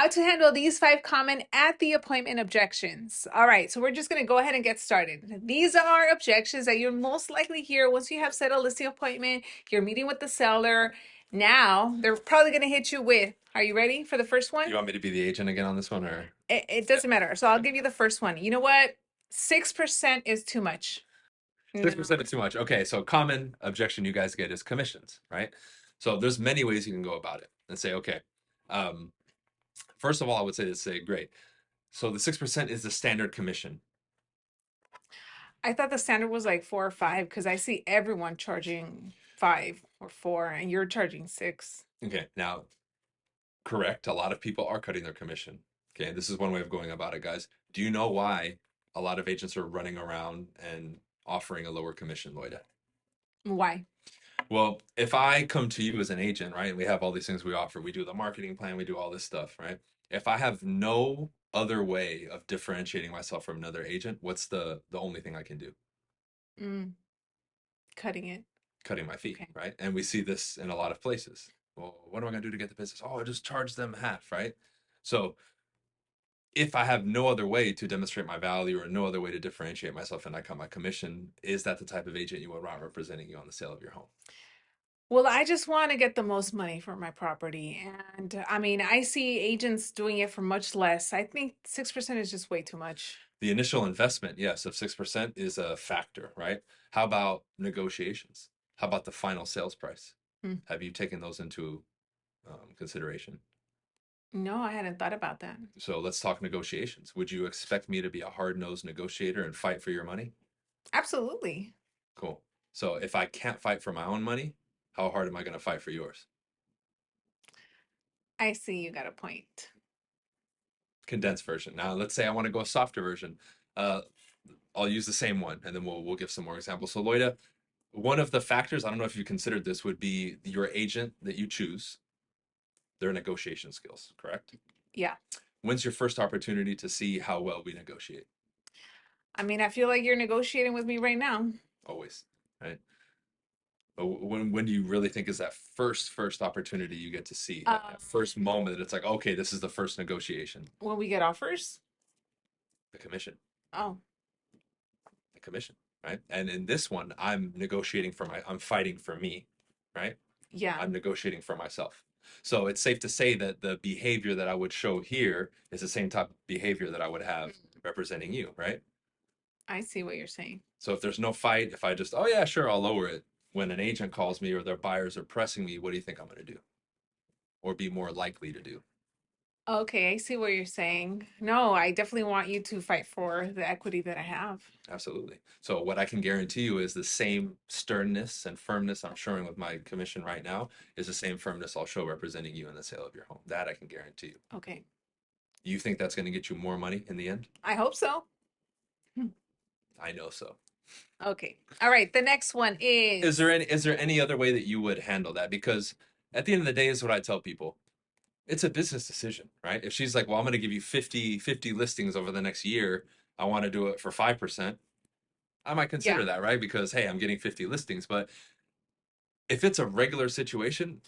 How to handle these 5 common at the appointment objections. All right, so we're just going to go ahead and get started. These are objections that you'll most likely hear once you have set a listing appointment, you're meeting with the seller. Now, they're probably going to hit you with, are you ready for the first one? You want me to be the agent again on this one, or It doesn't matter. So I'll give you the first one. You know what? 6% is too much. No. 6% is too much? Okay, so common objection you guys get is commissions, right? So there's many ways you can go about it and say, okay, um, first of all, I would say great. So the 6% is the standard commission. I thought the standard was like 4 or 5 because I see everyone charging 5 or 4 and you're charging 6. Okay, now, correct, a lot of people are cutting their commission. Okay, this is one way of going about it, guys. Do you know why a lot of agents are running around and offering a lower commission, Loida? Why? Well, if I come to you as an agent, right, and we have all these things we offer, we do the marketing plan, we do all this stuff, right? If I have no other way of differentiating myself from another agent, what's the only thing I can do? Mm, cutting it. Cutting my fee, Okay. right? And we see this in a lot of places. Well, what am I going to do to get the business? Oh, I just charge them half, right? So if I have no other way to demonstrate my value or no other way to differentiate myself and I cut my commission, is that the type of agent you would want representing you on the sale of your home? Well, I just want to get the most money for my property. And I mean, I see agents doing it for much less. I think 6% is just way too much. The initial investment, yes, of 6% is a factor, right? How about negotiations? How about the final sales price? Hmm. Have you taken those into consideration? No, I hadn't thought about that. So let's talk negotiations. Would you expect me to be a hard-nosed negotiator and fight for your money? Absolutely. Cool. So if I can't fight for my own money, how hard am I going to fight for yours? I see you got a point. Condensed version. Now, let's say I want to go a softer version. Uh, I'll use the same one, and then we'll give some more examples. So, Loida, one of the factors, I don't know if you considered this, would be your agent that you choose, their negotiation skills, correct? Yeah. When's your first opportunity to see how well we negotiate? I mean, I feel like you're negotiating with me right now. Always, right? But when do you really think is that first opportunity you get to see that first moment that it's like, okay, this is the first negotiation? When we get offers. The commission. Oh, The commission, right? And in this one, I'm fighting for me, right? yeah. I'm negotiating for myself. So it's safe to say that the behavior that I would show here is the same type of behavior that I would have representing you, right? I see what you're saying. So if there's no fight, if I just, oh yeah, sure, I'll lower it. When an agent calls me or their buyers are pressing me, what do you think I'm going to do? Or be more likely to do? Okay, I see what you're saying. No, I definitely want you to fight for the equity that I have. Absolutely. So what I can guarantee you is the same sternness and firmness I'm showing with my commission right now is the same firmness I'll show representing you in the sale of your home. That I can guarantee you. Okay. You think that's going to get you more money in the end? I hope so. I know so. Okay. All right. The next one is Is there any other way that you would handle that? Because at the end of the day, is what I tell people. It's a business decision, right? If she's like, well, I'm going to give you 50 listings over the next year, I want to do it for 5%. I might yeah. consider that, right? Because hey, I'm getting 50 listings. But if it's a regular situation,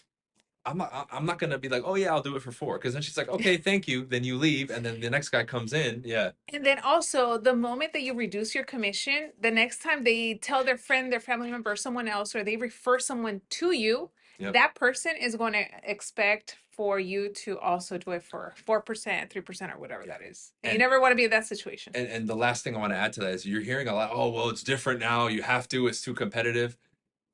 I'm not gonna be like, oh yeah, I'll do it for 4. Because then she's like, okay, thank you. Then you leave, and then the next guy comes in. Yeah. And then also, the moment that you reduce your commission, the next time they tell their friend, their family member, or someone else, or they refer someone to you, Yep. that person is going to expect for you to also do it for 4%, 3%, or whatever that is. And you never want to be in that situation. And the last thing I want to add to that is you're hearing a lot, oh, well, it's different now. You have to, it's too competitive.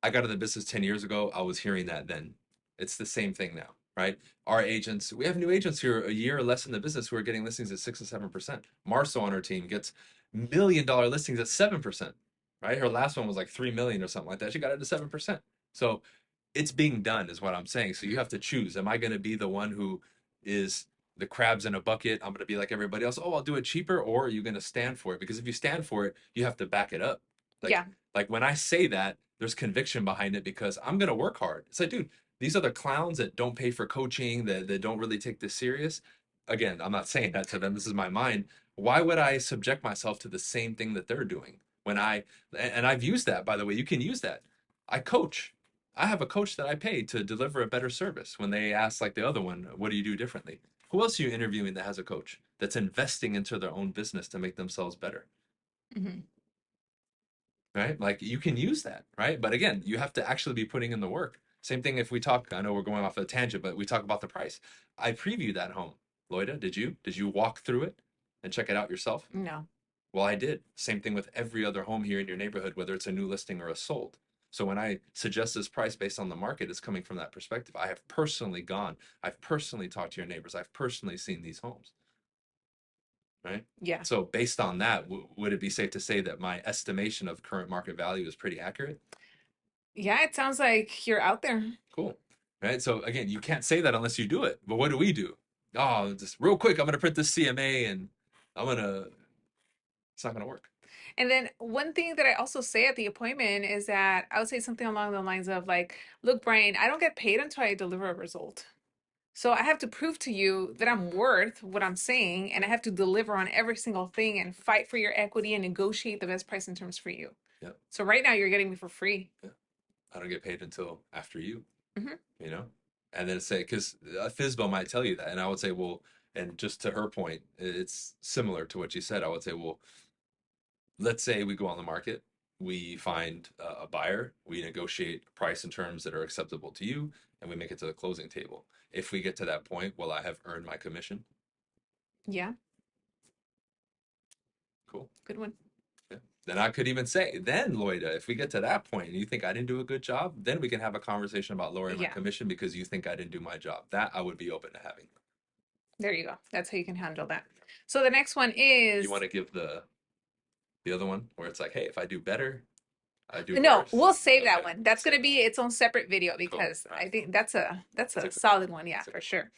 I got in the business 10 years ago. I was hearing that then. It's the same thing now, right? Our agents, we have new agents here a year or less in the business who are getting listings at 6 and 7%. Marceau on our team gets $1 million listings at 7%, right? Her last one was like 3 million or something like that. She got it to 7%. So it's being done is what I'm saying. So you have to choose. Am I going to be the one who is the crabs in a bucket? I'm going to be like everybody else. Oh, I'll do it cheaper. Or are you going to stand for it? Because if you stand for it, you have to back it up. Like, Yeah. like when I say that, there's conviction behind it because I'm going to work hard. It's like, dude, these other clowns that don't pay for coaching, that don't really take this serious. Again, I'm not saying that to them. This is my mind. Why would I subject myself to the same thing that they're doing when and I've used that, by the way, you can use that. I coach. I have a coach that I pay to deliver a better service when they ask like the other one, what do you do differently? Who else are you interviewing that has a coach that's investing into their own business to make themselves better? Hmm. Right? Like you can use that, right? But again, you have to actually be putting in the work. Same thing if we talk, I know we're going off a tangent, but we talk about the price. I previewed that home. Loida, did you? Did you walk through it and check it out yourself? No. Well, I did. Same thing with every other home here in your neighborhood, whether it's a new listing or a sold. So when I suggest this price based on the market, it's coming from that perspective. I have personally gone, I've personally talked to your neighbors, I've personally seen these homes, right? Yeah. So based on that, would it be safe to say that my estimation of current market value is pretty accurate? Yeah, it sounds like you're out there. Cool. Right. So again, you can't say that unless you do it. But what do we do? Oh, just real quick, I'm gonna print this CMA and I'm gonna it's not gonna work. And then one thing that I also say at the appointment is that I would say something along the lines of like, look, Brian, I don't get paid until I deliver a result. So I have to prove to you that I'm worth what I'm saying, and I have to deliver on every single thing and fight for your equity and negotiate the best price and terms for you. Yep. So right now you're getting me for free. Yeah. I don't get paid until after you, Hmm. you know? And then say, because a FISBO might tell you that. And I would say, well, and just to her point, it's similar to what you said. I would say, well, let's say we go on the market, we find a buyer, we negotiate price and terms that are acceptable to you, and we make it to the closing table. If we get to that point, will I have earned my commission? Yeah, Cool. good one. Yeah. Then I could even say, then Loida, if we get to that point and you think I didn't do a good job, then we can have a conversation about lowering my Yeah, commission because you think I didn't do my job. That I would be open to having. there you go. That's how you can handle that. So the next one You is want to give the other one where it's like, hey, if I do better, I do no, worse. we'll save that Okay. one. That's gonna be its own separate video Cool. because All I right. think that's That's a a good one. solid one. Yeah, That's a for good one.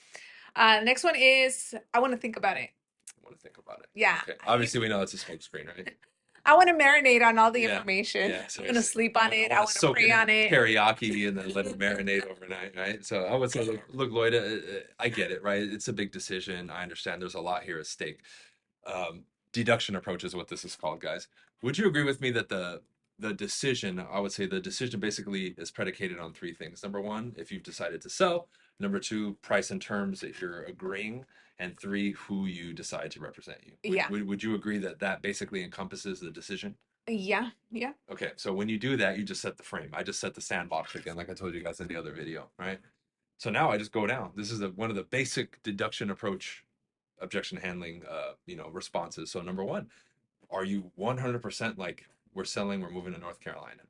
sure. Next one is I want to think about it. I want to think about it. Yeah, Okay. Obviously, we know it's a smoke screen, right? I want to marinate on all the Yeah. information. Yeah. I want to Seriously. sleep I on want, I it. I want to want to soak it pray in on it. teriyaki and then let it marinate overnight, right? So I would say, look, Lloyd, I get it, right? It's a big decision. I understand there's a lot here at stake. Deduction approach is what this is called, guys. Would you agree with me that the decision, I would say the decision basically is predicated on three things. Number one, if you've decided to sell. Number two, price and terms that you're agreeing. And three, who you decide to represent you. Yeah, Would you agree that that basically encompasses the decision? yeah, yeah, Okay, so when you do that, you just set the frame. I just set the sandbox again, like I told you guys in the other video, right? So now I just go down. This is one of the basic deduction approach objection handling responses. So number one, are you 100% like we're selling, we're moving to North Carolina?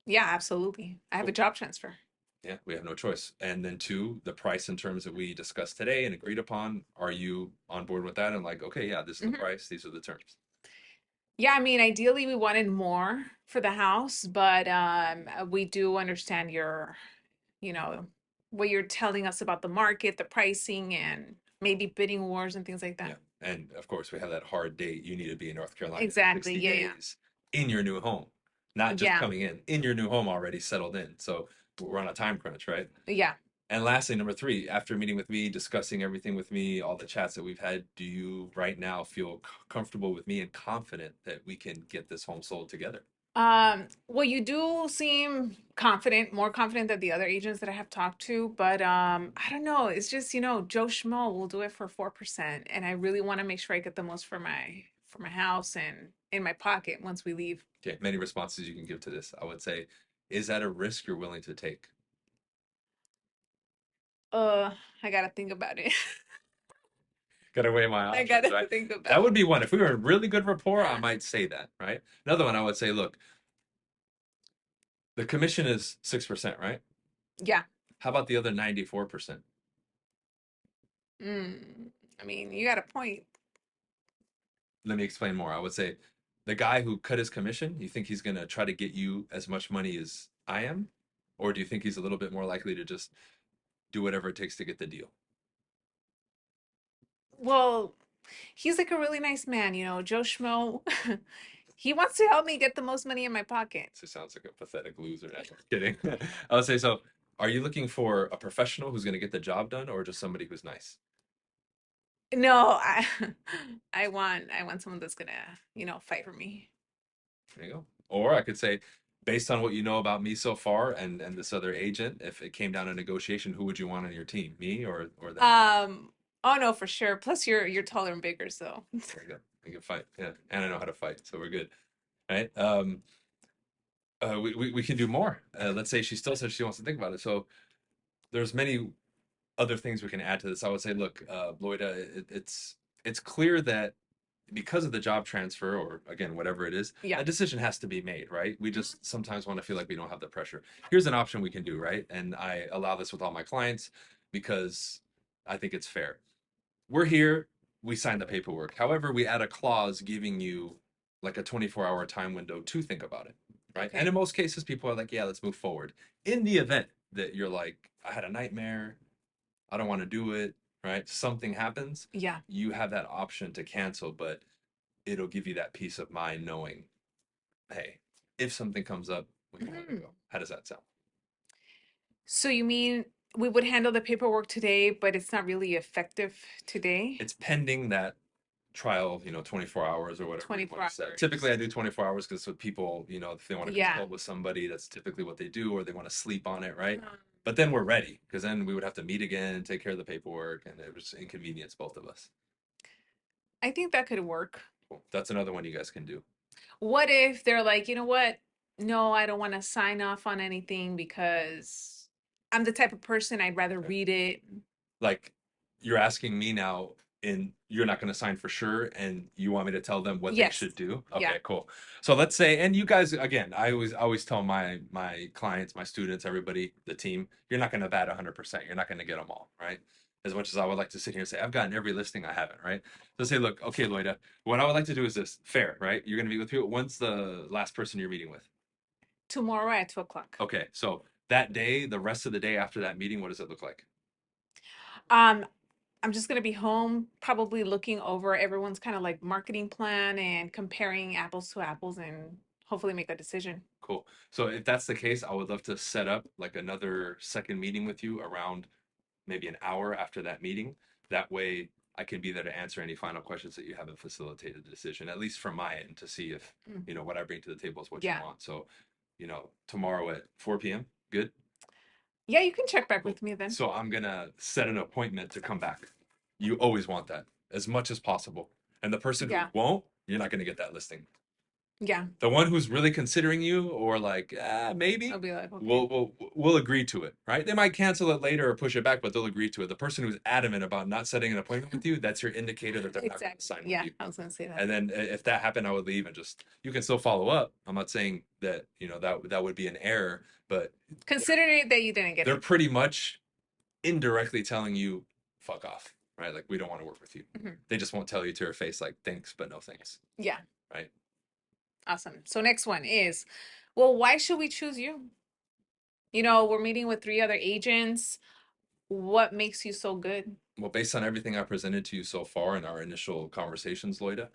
yeah. Absolutely. I have a Cool. job transfer. Yeah, we have no choice. And then two, the price and terms that we discussed today and agreed upon, are you on board with that? And like, okay, yeah, this is the Hmm. price, these are the terms. Yeah, I mean, ideally we wanted more for the house, but we do understand you know, what you're telling us about the market, the pricing, and maybe bidding wars and things like Yeah. that. And of course, we have that hard date. You need to be in North Carolina in Exactly. 60 Yeah, yeah, days in your new home, not just yeah, coming in your new home already settled in. So we're on a time crunch, right? yeah. And lastly, number three, after meeting with me, discussing everything with me, all the chats that we've had, do you right now feel comfortable with me and confident that we can get this home sold together? Well, you do seem confident, more confident than the other agents that I have talked to, but I don't know. It's just, Joe Schmo will do it for 4%, and I really want to make sure I get the most for my house and in my pocket once we leave. Okay, many responses you can give to this. I would say, is that a risk you're willing to take? Uh, I gotta think about it. Gotta weigh my I options, gotta right? think about That it. would be one. If we were in really good rapport, I might say that, right? Another one, I would say, look, the commission is 6%, right? Yeah. How about the other 94%? Mm, I mean, you got a point. Let me explain more. I would say the guy who cut his commission, you think he's gonna try to get you as much money as I am? Or do you think he's a little bit more likely to just do whatever it takes to get the deal? Well, he's like a really nice man, Joe Schmo. He wants to help me get the most money in my pocket. So sounds like a pathetic loser. I'm kidding. I would say so. Are you looking for a professional who's gonna get the job done or just somebody who's nice? No, I want someone that's gonna, fight for me. There you go. Or I could say, based on what you know about me so far and this other agent, if it came down to negotiation, who would you want on your team? Me or them? Oh no, for sure. Plus you're taller and bigger, so There you go. I can fight. Yeah, and I know how to fight, so we're good, right? We can do more. Let's say she still says she wants to think about it. So there's many other things we can add to this. I would say, look, Loida, it's clear that because of the job transfer, or again, whatever it is, yeah. a decision has to be made, right? We just sometimes want to feel like we don't have the pressure. Here's an option we can do, right? And I allow this with all my clients because I think it's fair. We're here, we sign the paperwork. However, we add a clause giving you like a 24-hour time window to think about it, right? And Okay. in most cases, people are like, yeah, let's move forward. In the event that you're like, I had a nightmare, I don't want to do it, right? Something happens, Yeah. you have that option to cancel, but it'll give you that peace of mind knowing, hey, if something comes up, we can let it Mhm. go. How does that sound? So you mean we would handle the paperwork today, but it's not really effective today? It's pending that trial, 24 hours or whatever you 24 want to set. Typically, hours. I do 24 hours because with people, if they want to Yeah. consult with somebody, that's typically what they do, or they want to sleep on it, right? Um, But then we're ready because then we would have to meet again and take care of the paperwork, and it was inconvenience both of us. I think that could work. Cool. That's another one you guys can do. What if they're like, you know what? No, I don't want to sign off on anything because I'm the type of person I'd rather Okay. read it. Like you're asking me now, and you're not going to sign for sure, and you want me to tell them what they Yes. should do. Yeah. Okay, cool. So let's say, and you guys, again, I always tell my clients, my students, everybody, the team, you're not going to bat 100%. You're not going to get them all right. As much as I would like to sit here and say I've gotten every listing, I haven't, right? So say, look, okay, Loida, what I would like to do is this, fair, right? You're going to meet with people. When's the last person you're meeting with? Tomorrow at 2 o'clock. Okay, so that day, the rest of the day after that meeting, what does it look like? Um, I'm just gonna be home, probably looking over everyone's kind of like marketing plan and comparing apples to apples and hopefully make a decision. Cool. So if that's the case, I would love to set up like another second meeting with you around maybe an hour after that meeting. That way I can be there to answer any final questions that you haven't facilitated the decision, at least from my end, to see if, Mm. what I bring to the table is what you Yeah. want. So, tomorrow at 4 p.m. Good? Yeah, you can check back Cool. with me then. So I'm gonna set an appointment to come back. You always want that as much as possible. And the person who Yeah. won't, you're not gonna get that listing. Yeah. The one who's really considering you, or like I'll maybe, be like, okay. will agree to it, right? They might cancel it later or push it back, but they'll agree to it. The person who's adamant about not setting an appointment with you, that's your indicator that they're not going to Exactly. sign with Yeah, you. I was gonna say that. And then if that happened, I would leave and just, you can still follow up. I'm not saying that that would be an error, but Consider it that you didn't get they're it. pretty much indirectly telling you fuck off, right? Like we don't want to work with you. Mhm. They just won't tell you to your face like thanks, but no thanks, Yeah. right? Awesome. So next one is, well, why should we choose you? We're meeting with three other agents. What makes you so good? Well, based on everything I presented to you so far in our initial conversations, Loida,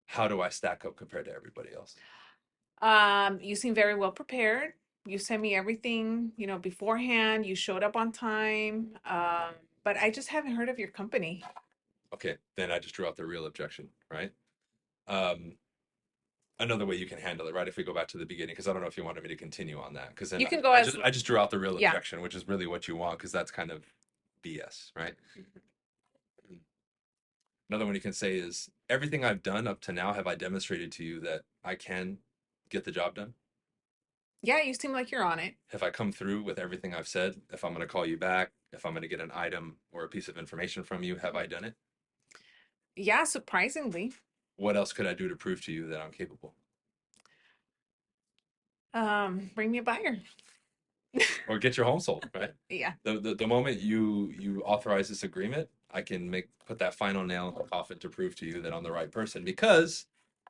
how do I stack up compared to everybody else? You seem very well prepared. You sent me everything, beforehand. You showed up on time. But I just haven't heard of your company. Okay, then I just drew out the real objection, right? Um, Another way you can handle it, right? If we go back to the beginning, because I don't know if you wanted me to continue on that, because then You can go I as, just I just drew out the real yeah. objection, which is really what you want, because that's kind of BS, right? Another one you can say is everything I've done up to now, have I demonstrated to you that I can get the job done? Yeah, you seem like you're on it. Have I come through with everything I've said? If I'm going to call you back, if I'm going to get an item or a piece of information from you, have I done it? Yeah, surprisingly. What else could I do to prove to you that I'm capable? Bring me a buyer. Or get your home sold, right? Yeah. The moment you authorize this agreement, I can put that final nail in the coffin to prove to you that I'm the right person because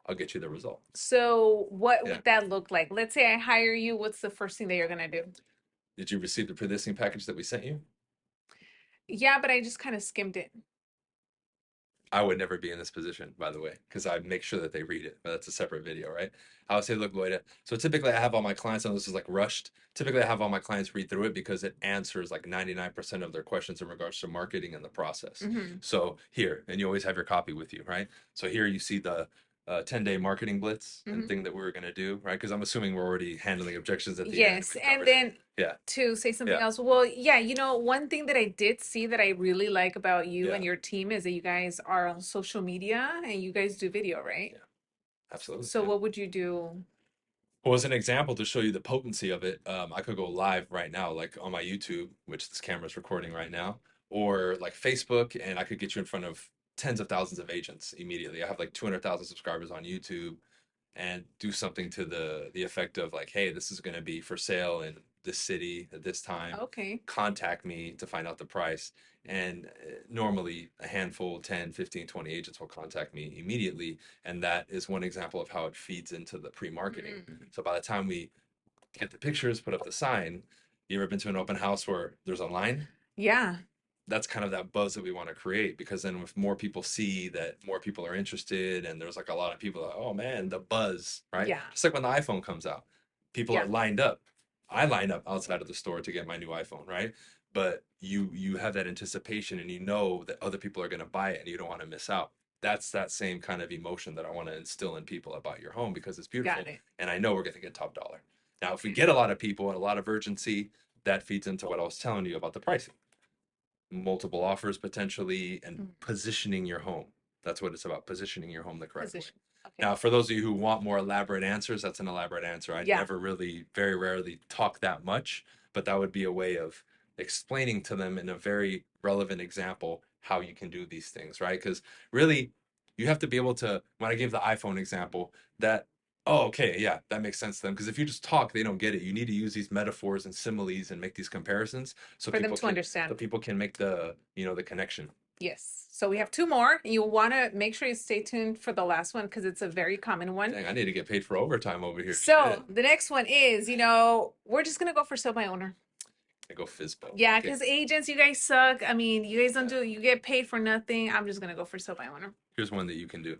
I'll get you the result. So what Yeah. would that look like? Let's say I hire you. What's the first thing that you're gonna do? Did you receive the pre-listing package that we sent you? Yeah, but I just kind of skimmed it. I would never be in this position, by the way, because I make sure that they read it. But that's a separate video, right? I would say, look, Loida. So typically I have all my clients, and this is like rushed. Typically I have all my clients read through it because it answers like 99% of their questions in regards to marketing and the process. Hmm. So here, and you always have your copy with you, right? So here you see 10-day marketing blitz and Mhm. thing that we were going to do, right? Because I'm assuming we're already handling objections at the end. Yes, We've and covered it. then Yeah, to say something yeah, else, well, yeah, one thing that I did see that I really like about you yeah, and your team is that you guys are on social media and you guys do video, right? yeah. Absolutely. So Yeah. what would you do? Well, as an example to show you the potency of it, I could go live right now, like on my YouTube, which this camera's recording right now, or like Facebook, and I could get you in front of tens of thousands of agents immediately. I have like 200,000 subscribers on YouTube, and do something to the effect of like, hey, this is going to be for sale in this city at this time. Okay, Contact me to find out the price. And normally a handful, 10, 15, 20 agents will contact me immediately. And that is one example of how it feeds into the pre-marketing. mm, So by the time we get the pictures, put up the sign, you ever been to an open house where there's a line? yeah, That's kind of that buzz that we want to create, because then if more people see that more people are interested and there's like a lot of people like, oh man, the buzz, right? yeah, Just like when the iPhone comes out, people are yeah, lined up. I line up outside of the store to get my new iPhone, right? But you have that anticipation and you know that other people are going to buy it and you don't want to miss out. That's that same kind of emotion that I want to instill in people about your home, because it's got beautiful it. and I know we're going to get top dollar. Now, if we Okay. get a lot of people and a lot of urgency, that feeds into what I was telling you about the pricing, multiple offers potentially, and Mm, positioning your home. That's what it's about, positioning your home the correct way. position. Okay. Now, for those of you who want more elaborate answers, that's an elaborate answer. I Yeah, never really, very rarely talk that much, but that would be a way of explaining to them in a very relevant example how you can do these things, right? Because really, you have to be able to, when I gave the iPhone example, that, oh, okay, yeah, that makes sense to them. Because if you just talk, they don't get it. You need to use these metaphors and similes and make these comparisons so for them people to can understand. make the connection. Yes. So we Yeah. have two more. You want to make sure you stay tuned for the last one because it's a very common one. Dang, I need to get paid for overtime over here. So Shit. the next one is, we're just gonna go for sell by owner. I go Fizbo. Yeah, Okay. because agents, you guys suck. I mean, you guys don't Yeah. do, you get paid for nothing. I'm just gonna go for sell by owner. Here's one that you can do.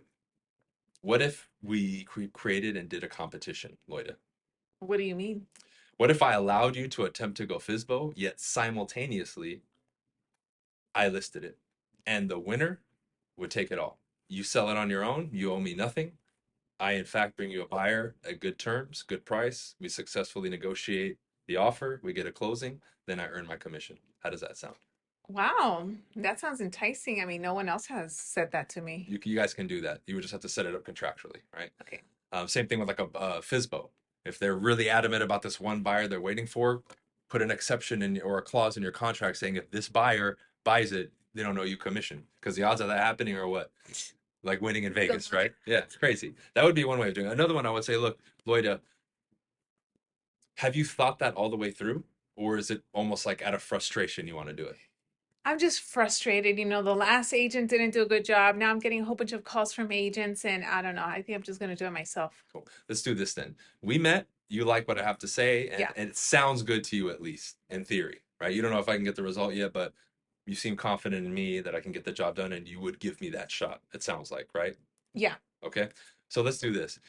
What if we created and did a competition, Loida? What do you mean? What if I allowed you to attempt to go Fizbo, yet simultaneously I listed it, and the winner would take it all? You sell it on your own. You owe me nothing. I, in fact, bring you a buyer at good terms, good price. We successfully negotiate the offer. We get a closing. Then I earn my commission. How does that sound? Wow, that sounds enticing. I mean, no one else has said that to me. You guys can do that. You would just have to set it up contractually, right? Okay. Same thing with like a FISBO. If they're really adamant about this one buyer they're waiting for, put an exception in or a clause in your contract saying if this buyer buys it, they don't owe you commission. Because the odds of that happening are what? Like winning in So, Vegas, right? Yeah, it's crazy. That would be one way of doing it. Another one I would say, look, Loida, have you thought that all the way through? Or is it almost like out of frustration you want to do it? I'm just frustrated. The last agent didn't do a good job. Now I'm getting a whole bunch of calls from agents, and I don't know. I think I'm just gonna do it myself. Cool. Let's do this then. We met. You like what I have to say, and, Yeah. and it sounds good to you, at least in theory, right? You don't know if I can get the result yet, but you seem confident in me that I can get the job done, and you would give me that shot. It sounds like, right? Yeah. Okay. So let's do this.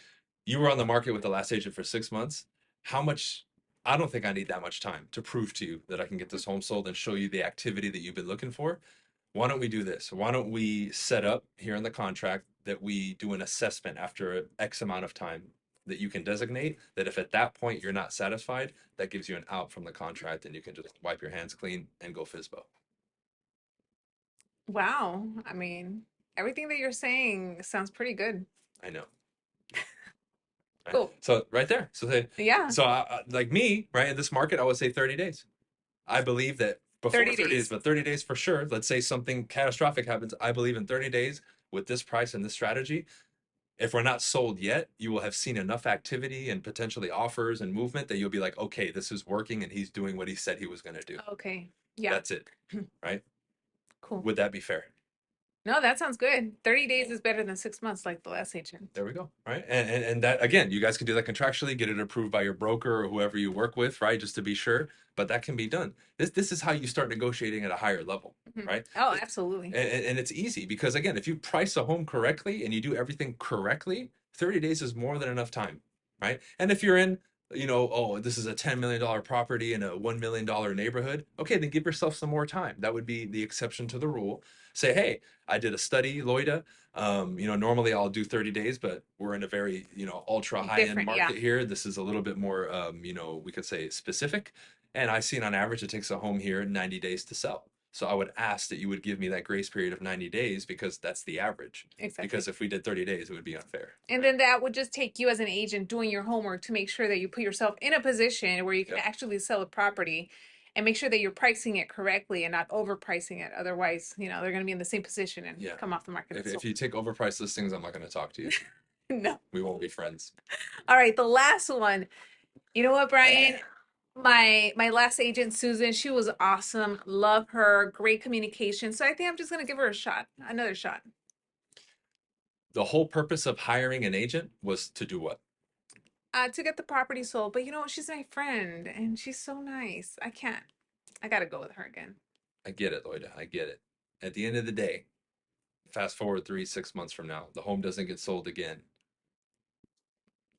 You were on the market with the last agent for 6 months. How much? I don't think I need that much time to prove to you that I can get this home sold and show you the activity that you've been looking for. Why don't we do this? Why don't we set up here in the contract that we do an assessment after X amount of time that you can designate, that if at that point you're not satisfied, that gives you an out from the contract and you can just wipe your hands clean and go FISBO. Wow. I mean, everything that you're saying sounds pretty good. I know. Right? Cool. So right there. Yeah. So like me, right, in this market, I would say 30 days. I believe that before 30 30 days, days. but 30 days for sure. Let's say something catastrophic happens. I believe in 30 days with this price and this strategy. If we're not sold yet, you will have seen enough activity and potentially offers and movement that you'll be like, okay, this is working and he's doing what he said he was going to do. Okay. Yeah. That's it. Right? Cool. Would that be fair? No, that sounds good. 30 days is better than 6 months, like the last agent. There we go. Right. And that, again, you guys can do that contractually, get it approved by your broker or whoever you work with, right? Just to be sure. But that can be done. This is how you start negotiating at a higher level, Mhm. right? Oh, absolutely. And it's easy because, again, if you price a home correctly and you do everything correctly, 30 days is more than enough time, right? And if you're in oh, this is a $10 million property in a $1 million neighborhood. Okay, then give yourself some more time. That would be the exception to the rule. Say, hey, I did a study, Loida. Normally I'll do 30 days, but we're in a very, ultra high end Different, yeah. market here. This is a little bit more, we could say specific. And I've seen on average it takes a home here 90 days to sell. So I would ask that you would give me that grace period of 90 days because that's the average. Exactly. Because if we did 30 days, it would be unfair. And then that would just take you as an agent doing your homework to make sure that you put yourself in a position where you can Yep. actually sell a property and make sure that you're pricing it correctly and not overpricing it. Otherwise, they're going to be in the same position and Yeah. come off the market. If you take overpriced listings, I'm not going to talk to you. No. We won't be friends. All right, the last one. You know what, Bryan? My last agent, Susan, she was awesome. Love her, great communication. So I think I'm just gonna give her a shot, another shot. The whole purpose of hiring an agent was to do what? To get the property sold. But she's my friend and she's so nice. I can't. I gotta go with her again. I get it, Loida. I get it. At the end of the day, fast forward 3, 6 months from now, the home doesn't get sold again.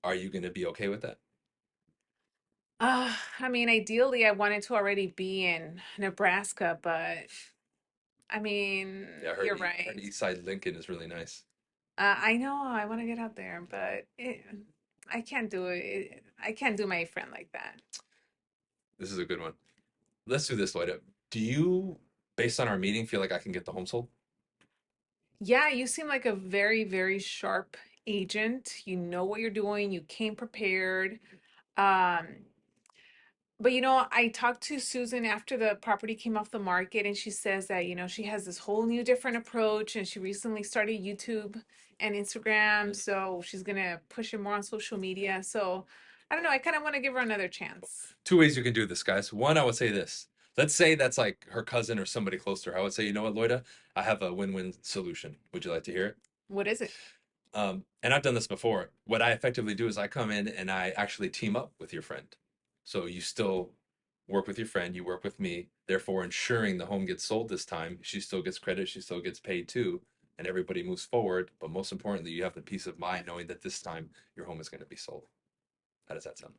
Are you going to be okay with that? I mean, ideally I wanted to already be in Nebraska, but I mean, Yeah, I you're heard right. East Side Lincoln is really nice. I know I want to get out there, but I can't do it. I can't do my friend like that. This is a good one. Let's do this, Loida. Do you, based on our meeting, feel like I can get the home sold? Yeah, you seem like a very, very sharp agent. You know what you're doing. You came prepared. Um, but I talked to Susan after the property came off the market, and she says that, she has this whole new different approach, and she recently started YouTube and Instagram, so she's gonna push it more on social media. So I don't know, I kind of want to give her another chance. Two ways you can do this, guys. One, I would say this. Let's say that's like her cousin or somebody close to her. I would say, you know what, Loida? I have a win-win solution. Would you like to hear it? What is it? And I've done this before. What I effectively do is I come in and I actually team up with your friend. So you still work with your friend, you work with me, therefore ensuring the home gets sold this time. She still gets credit, she still gets paid too, and everybody moves forward. But most importantly, you have the peace of mind knowing that this time your home is going to be sold. How does that sound?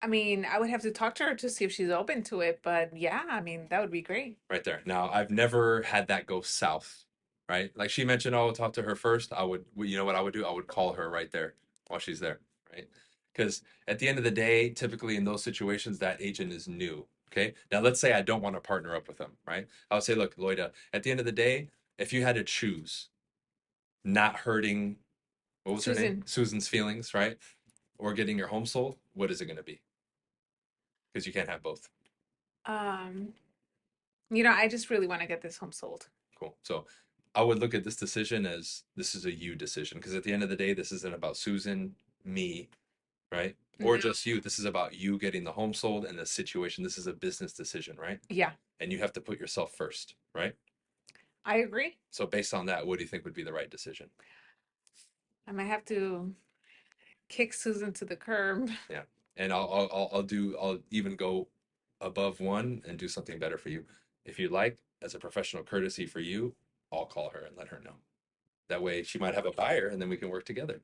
I mean, I would have to talk to her to see if she's open to it, but yeah, I mean, that would be great. Right there. Now, I've never had that go south, right? Like she mentioned, oh, talk to her first. You know what I would do? I would call her right there while she's there, right? Because at the end of the day, typically in those situations, that agent is new. Okay. Now, let's say I don't want to partner up with them, right? I would say, look, Loida, at the end of the day, if you had to choose not hurting, what was her name? Susan, Susan's feelings, right? Or getting your home sold, what is it going to be? Because you can't have both. um, I just really want to get this home sold. Cool. So I would look at this decision as this is a you decision because at the end of the day, this isn't about Susan, me, right? Or No. just you. This is about you getting the home sold and the situation. This is a business decision, right? Yeah, And you have to put yourself first, right? I agree. So based on that, what do you think would be the right decision? I might have to kick Susan to the curb. Yeah. And I'll even go above one and do something better for you. If you like, as a professional courtesy for you, I'll call her and let her know. That way she might have a buyer and then we can work together.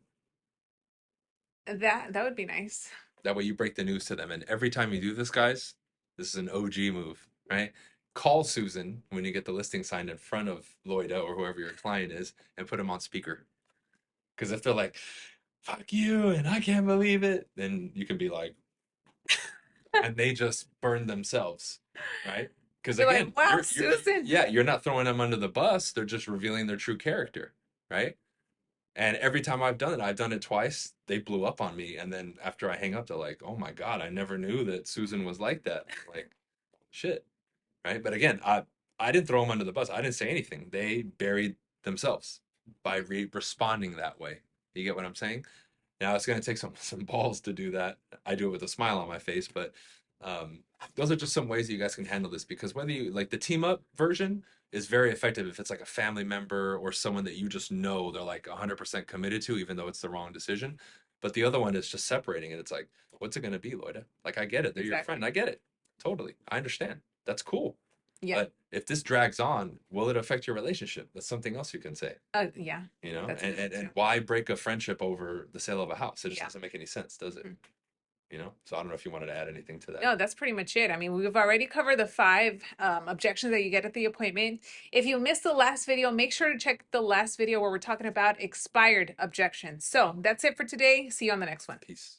That would be nice. That way you break the news to them. And every time you do this, guys, this is an OG move, right? Call Susan when you get the listing signed in front of Loida or whoever your client is and put them on speaker. Because if they're like, fuck you, and I can't believe it, then you can be like, and they just burn themselves, right? Because You're again, like, wow, Susan. yeah, you're not throwing them under the bus. They're just revealing their true character, right? And every time I've done it twice, they blew up on me. And then after I hang up, they're like, oh my God, I never knew that Susan was like that. Like, shit. Right. But again, I didn't throw them under the bus. I didn't say anything. They buried themselves by responding that way. You get what I'm saying? Now it's going to take some balls to do that. I do it with a smile on my face, but um, those are just some ways that you guys can handle this because whether you like the team up version is very effective if it's like a family member or someone that you just know they're like 100% committed to, even though it's the wrong decision. But the other one is just separating it. It's like, what's it going to be, Loida? Like, I get it. They're your friend. Exactly. I get it. Totally. I understand. That's cool. Yeah. But if this drags on, will it affect your relationship? That's something else you can say, Yeah. you know? That's a good one And too. why break a friendship over the sale of a house? It just Yeah. doesn't make any sense, does it? Mm. you know? So I don't know if you wanted to add anything to that. No, that's pretty much it. I mean, we've already covered the five objections that you get at the appointment. If you missed the last video, make sure to check the last video where we're talking about expired objections. So that's it for today. See you on the next one. Peace.